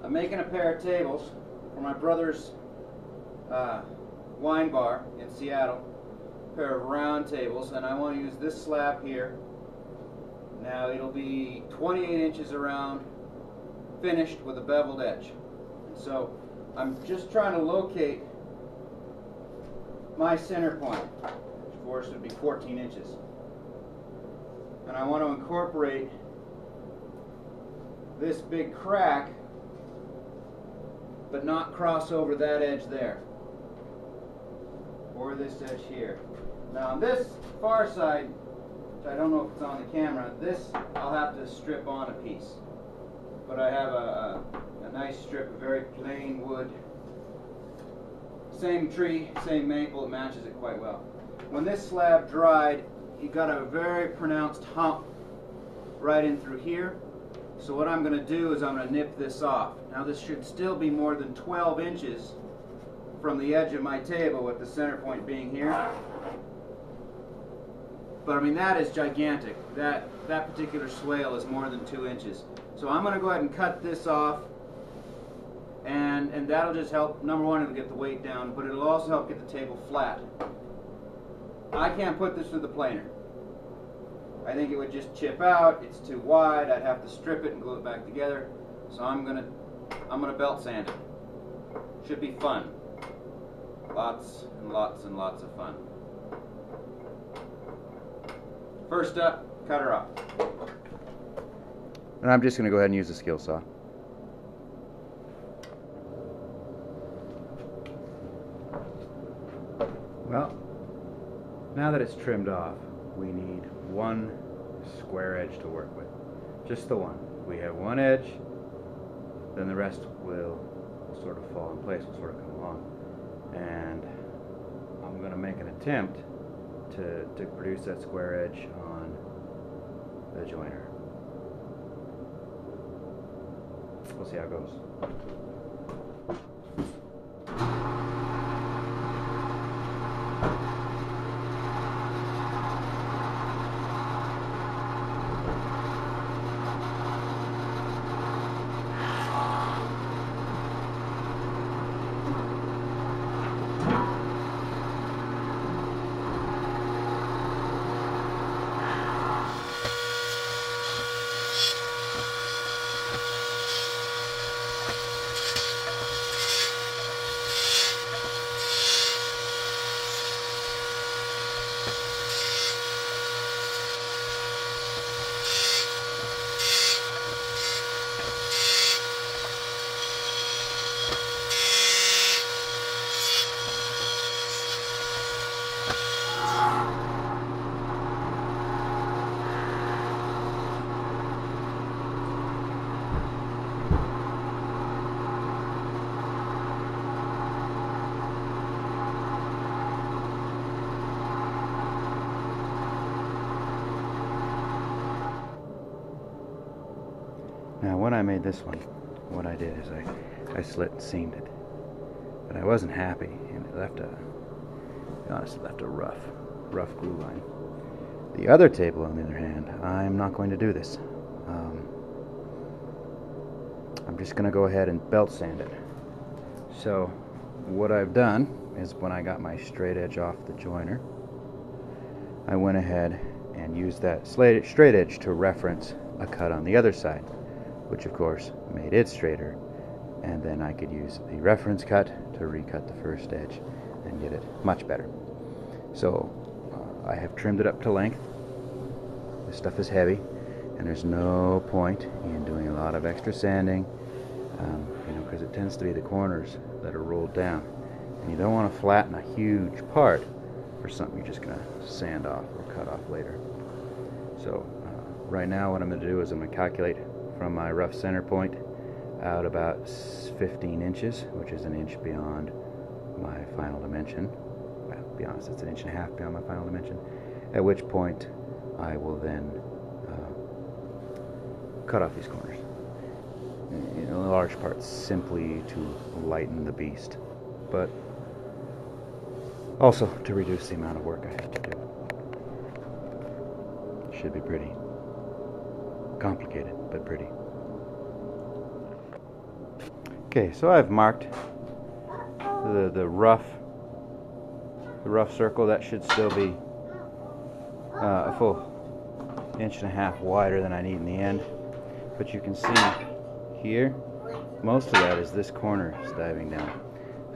I'm making a pair of tables for my brother's wine bar in Seattle. A pair of round tables, and I want to use this slab here. Now it'll be 28 inches around, finished with a beveled edge. So I'm just trying to locate my center point, which of course would be 14 inches. And I want to incorporate this big crack, but not cross over that edge there, or this edge here. Now on this far side, which I don't know if it's on the camera, this I'll have to strip on a piece. But I have a nice strip of very plain wood. Same tree, same maple, it matches it quite well. When this slab dried, you got a very pronounced hump right in through here. So what I'm going to do is I'm going to nip this off. Now this should still be more than 12 inches from the edge of my table, with the center point being here. But I mean, that is gigantic. That particular swale is more than 2 inches. So I'm going to go ahead and cut this off, and that'll just help. Number one, it'll get the weight down, but it'll also help get the table flat. I can't put this through the planer. I think it would just chip out. It's too wide. I'd have to strip it and glue it back together. So I'm gonna belt sand it. Should be fun. Lots and lots and lots of fun. First up, cut her off. And I'm just gonna go ahead and use the skill saw. Well, now that it's trimmed off, we need one square edge to work with. Just the one. We have one edge, then the rest will sort of fall in place, will sort of come along. And I'm going to make an attempt to produce that square edge on the joiner. We'll see how it goes. Now when I made this one, what I did is I slit and seamed it. But I wasn't happy, and it left a rough glue line. The other table, on the other hand, I'm not going to do this. I'm just going to go ahead and belt sand it. So what I've done is, when I got my straight edge off the joiner, I went ahead and used that straight edge to reference a cut on the other side, which of course made it straighter, and then I could use the reference cut to recut the first edge and get it much better. So I have trimmed it up to length. This stuff is heavy, and there's no point in doing a lot of extra sanding, because it tends to be the corners that are rolled down, and you don't want to flatten a huge part for something you're just going to sand off or cut off later. So right now what I'm going to do is I'm going to calculate from my rough center point out about 15 inches, which is an inch beyond my final dimension. Well, to be honest, it's an inch and a half beyond my final dimension, at which point I will then cut off these corners. In large part simply to lighten the beast, but also to reduce the amount of work I have to do. Should be pretty. Complicated, but pretty. Okay, so I've marked the rough circle. That should still be a full 1.5 inches wider than I need in the end. But you can see here, most of that is this corner is diving down.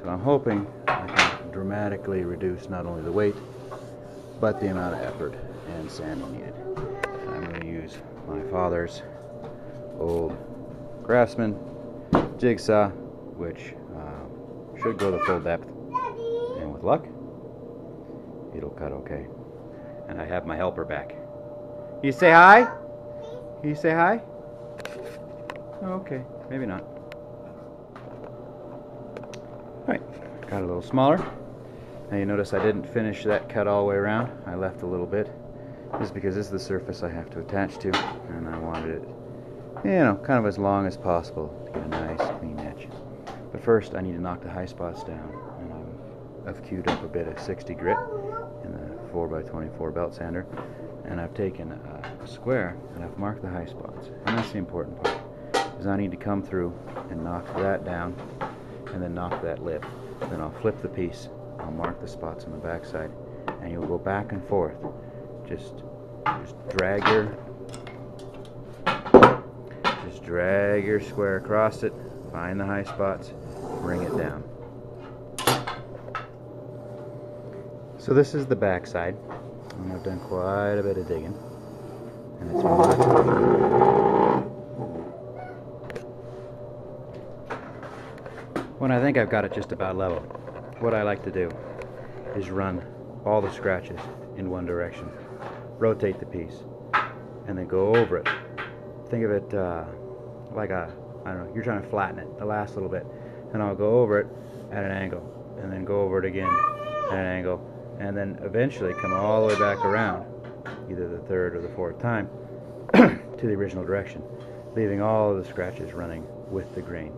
So I'm hoping I can dramatically reduce not only the weight, but the amount of effort and sanding needed. And I'm going to use my father's old Craftsman jigsaw, which should go the full depth, and with luck it'll cut okay. And I have my helper back. You say hi? You say hi? Oh, okay, maybe not. Alright, got a little smaller. Now you notice I didn't finish that cut all the way around. I left a little bit. This is because this is the surface I have to attach to, and I wanted it, you know, kind of as long as possible to get a nice clean edge. But first I need to knock the high spots down, and I've queued up a bit of 60 grit in the 4x24 belt sander, and I've taken a square and I've marked the high spots. And that's the important part, is I need to come through and knock that down and then knock that lip. Then I'll flip the piece, I'll mark the spots on the back side, and you'll go back and forth. Just drag your square across it, find the high spots, bring it down. So this is the back side, and I've done quite a bit of digging, and it's when I think I've got it just about level, what I like to do is run all the scratches in one direction, rotate the piece, and then go over it. Think of it like I don't know, you're trying to flatten it, the last little bit, and I'll go over it at an angle, and then go over it again at an angle, and then eventually come all the way back around, either the third or the fourth time, to the original direction, leaving all of the scratches running with the grain.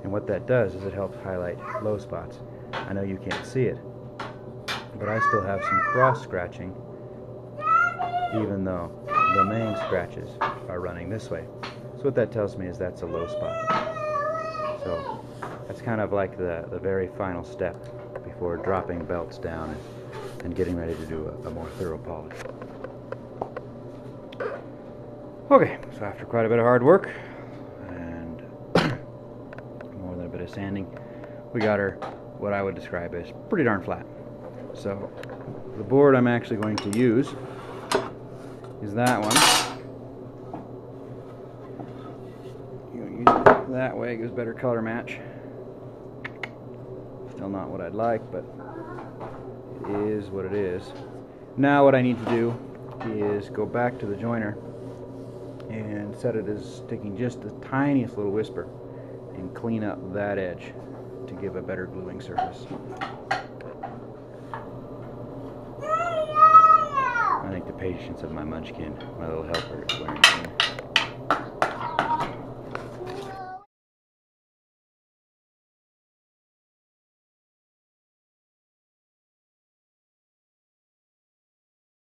And what that does is it helps highlight low spots. I know you can't see it, but I still have some cross scratching, even though the main scratches are running this way. So what that tells me is that's a low spot. So that's kind of like the very final step before dropping belts down and getting ready to do a more thorough polish. Okay, so after quite a bit of hard work and more than a bit of sanding, we got her what I would describe as pretty darn flat. So the board I'm actually going to use is that one. You know, use it that way, it gives better color match. Still not what I'd like, but it is what it is. Now what I need to do is go back to the joiner and set it as sticking just the tiniest little whisper and clean up that edge to give a better gluing surface. I think the patience of my munchkin, my little helper, is wearing thin.